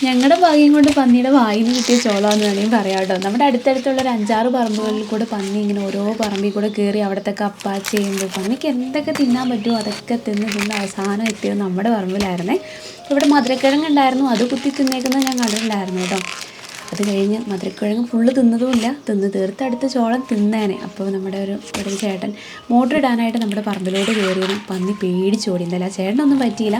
ഞങ്ങളുടെ ഭാഗ്യം കൊണ്ട് പന്നിയുടെ വായിൽ നിന്ന് കിട്ടിയ ചോളമെന്ന് വേണമെങ്കിൽ പറയാം കേട്ടോ. നമ്മുടെ അടുത്തടുത്തുള്ള ഒരു 5-6 പറമ്പുകളിൽ കൂടെ പന്നി ഇങ്ങനെ ഓരോ പറമ്പിൽ കൂടെ കയറി അവിടുത്തെ കപ്പ ചേമ്പ് പന്നിക്ക് എന്തൊക്കെ തിന്നാൻ പറ്റുമോ അതൊക്കെ തിന്ന് അവസാനം എത്തിയത് നമ്മുടെ പറമ്പിലായിരുന്നേ. ഇവിടെ മധുരക്കിഴങ്ങ് ഉണ്ടായിരുന്നു, അത് കുത്തി തിന്നേക്കുന്നത് ഞാൻ കണ്ടിട്ടുണ്ടായിരുന്നു കേട്ടോ. അത് കഴിഞ്ഞ് മധുരക്കിഴങ്ങ് ഫുള്ള് തിന്നതുമില്ല, തിന്ന് തീർത്തടുത്ത് ചോളം തിന്നേനെ. അപ്പോൾ നമ്മുടെ ഒരു ചേട്ടൻ മോട്ടർ ഇടാനായിട്ട് നമ്മുടെ പറമ്പിലോട്ട് കയറിയതും പന്നി പേടിച്ചോടി. എന്തായാലും ആ ചേട്ടനൊന്നും പറ്റിയില്ല.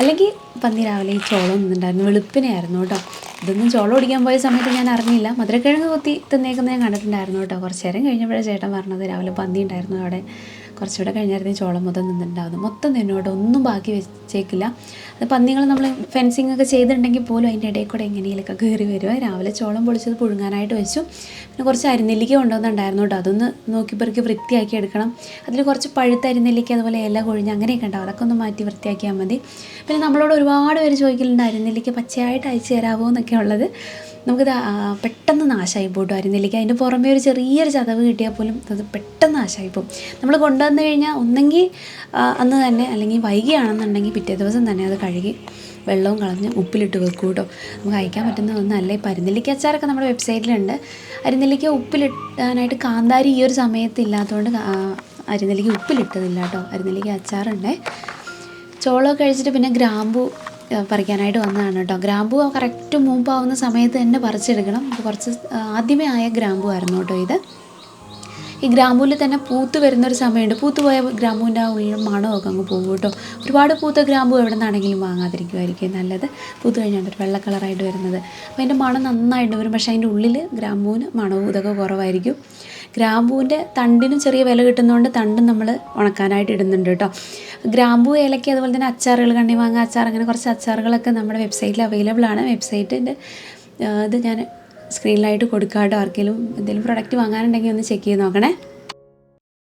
അല്ലെങ്കിൽ പന്നി രാവിലെ ഈ ചോളം നിന്നുണ്ടായിരുന്നു, വെളുപ്പിനെയായിരുന്നു കേട്ടോ. ഇതൊന്നും ചോളം ഓടിക്കാൻ പോയ സമയത്ത് ഞാൻ അറിഞ്ഞില്ല. മധുരക്കിഴങ്ങ് കുത്തി തിന്നേക്കുന്നത് ഞാൻ കണ്ടിട്ടുണ്ടായിരുന്നു കേട്ടോ. കുറച്ച് നേരം കഴിഞ്ഞപ്പോഴേ ചേട്ടൻ പറഞ്ഞത് രാവിലെ പന്നി ഉണ്ടായിരുന്നു അവിടെ. കുറച്ചുകൂടെ കഴിഞ്ഞായിരുന്നു ചോളം മൊത്തം നിന്നിട്ടുണ്ടാവുന്നത്. മൊത്തം തിന്നോട്ടോ, ഒന്നും ബാക്കി വെച്ചേക്കില്ല. അത് പന്നികൾ നമ്മൾ ഫെൻസിങ് ഒക്കെ ചെയ്തിട്ടുണ്ടെങ്കിൽ പോലും അതിൻ്റെ ഇടയിൽ കൂടെ എങ്ങനെയൊക്കെ കയറി വരുമോ. രാവിലെ ചോളം പൊളിച്ചത് പുഴുങ്ങാനായിട്ട് വെച്ചു. പിന്നെ കുറച്ച് അരിനെല്ലിക്ക കൊണ്ടുവന്നുണ്ടായിരുന്നു കേട്ടോ. അതൊന്ന് നോക്കി പെറുക്കി വൃത്തിയാക്കി എടുക്കണം. അതിൽ കുറച്ച് പഴുത്ത അരിനെല്ലിക്ക, അതുപോലെ ഇല കൊഴിഞ്ഞ് അങ്ങനെയൊക്കെ ഉണ്ടാവും. അതൊക്കെ ഒന്ന് മാറ്റി വൃത്തിയാക്കിയാൽ മതി. പിന്നെ നമ്മളോട് ഒരുപാട് പേര് ചോദിക്കലുണ്ട് അരിനെല്ലിക്ക പച്ചയായിട്ട് അയച്ചു തരാമോ എന്നൊക്കെ ഉള്ളത്. നമുക്കിത് പെട്ടെന്ന് നാശമായി പോട്ടോ അരിനെല്ലിക്ക. അതിൻ്റെ പുറമേ ഒരു ചെറിയൊരു ചതവ് കിട്ടിയാൽ പോലും അത് പെട്ടെന്ന് നാശമായി പോകും. നമ്മൾ കൊണ്ടുവന്നു കഴിഞ്ഞാൽ ഒന്നെങ്കിൽ അന്ന് തന്നെ, അല്ലെങ്കിൽ വൈകിയാണെന്നുണ്ടെങ്കിൽ പിറ്റേ ദിവസം തന്നെ അത് കഴുകി വെള്ളവും കളഞ്ഞ് ഉപ്പിലിട്ട് വെക്കും കേട്ടോ. നമുക്ക് അയക്കാൻ പറ്റുന്ന ഒന്നല്ല. ഇപ്പോൾ അരിനെല്ലിക്ക അച്ചാറൊക്കെ നമ്മുടെ വെബ്സൈറ്റിലുണ്ട്. അരിനെല്ലിക്ക ഉപ്പിലിട്ടാനായിട്ട് കാന്താരി ഈ ഒരു സമയത്ത് ഇല്ലാത്തതുകൊണ്ട് അരിനെല്ലിക്ക ഉപ്പിലിട്ടതില്ല കേട്ടോ. അരിനെല്ലിക്ക അച്ചാറുണ്ടേ. ചോളമൊക്കെ കഴിച്ചിട്ട് പിന്നെ ഗ്രാമ്പു പറിക്കാനായിട്ട് വന്നതാണ് കേട്ടോ. ഗ്രാമ്പു കറക്റ്റ് മൂപ്പാവുന്ന സമയത്ത് തന്നെ പറിച്ചെടുക്കണം. കുറച്ച് ആദ്യമേ ആയ ഗ്രാമ്പു ആയിരുന്നു കേട്ടോ ഇത്. ഈ ഗ്രാമ്പൂവിൽ തന്നെ പൂത്ത് വരുന്നൊരു സമയമുണ്ട്. പൂത്ത് പോയ ഗ്രാമ്പൂവിൻ്റെ ആ ഉള്ളിൽ മണമൊക്കെ അങ്ങ് പോകും കേട്ടോ. ഒരുപാട് പൂത്ത ഗ്രാമ്പൂ എവിടെ നിന്നാണെങ്കിലും വാങ്ങാതിരിക്കുമായിരിക്കും നല്ലത്. പൂത്ത് കഴിഞ്ഞാൽ ഒരു വെള്ള കളറായിട്ട് വരുന്നത്. അപ്പോൾ അതിൻ്റെ മണം നന്നായിട്ട് വരും. പക്ഷേ അതിൻ്റെ ഉള്ളിൽ ഗ്രാമ്പൂവിന് മണവും ഇതൊക്കെ കുറവായിരിക്കും. ഗ്രാമ്പൂവിൻ്റെ തണ്ടിനും ചെറിയ വില കിട്ടുന്നതുകൊണ്ട് തണ്ടും നമ്മൾ ഉണക്കാനായിട്ട് ഇടുന്നുണ്ട് കേട്ടോ. ഗ്രാമ്പൂ, ഏലക്ക, അതുപോലെ തന്നെ അച്ചാറുകൾ, കണ്ണിമാങ്ങ അച്ചാർ, അങ്ങനെ കുറച്ച് അച്ചാറുകളൊക്കെ നമ്മുടെ വെബ്സൈറ്റിൽ അവൈലബിൾ ആണ്. വെബ്സൈറ്റിൻ്റെ ഇത് ഞാൻ സ്ക്രീനിലായിട്ട് കൊടുക്കാം കേട്ടോ. ആർക്കെങ്കിലും എന്തെങ്കിലും പ്രൊഡക്റ്റ് വാങ്ങാനുണ്ടെങ്കിൽ ഒന്ന് ചെക്ക് ചെയ്ത് നോക്കണേ.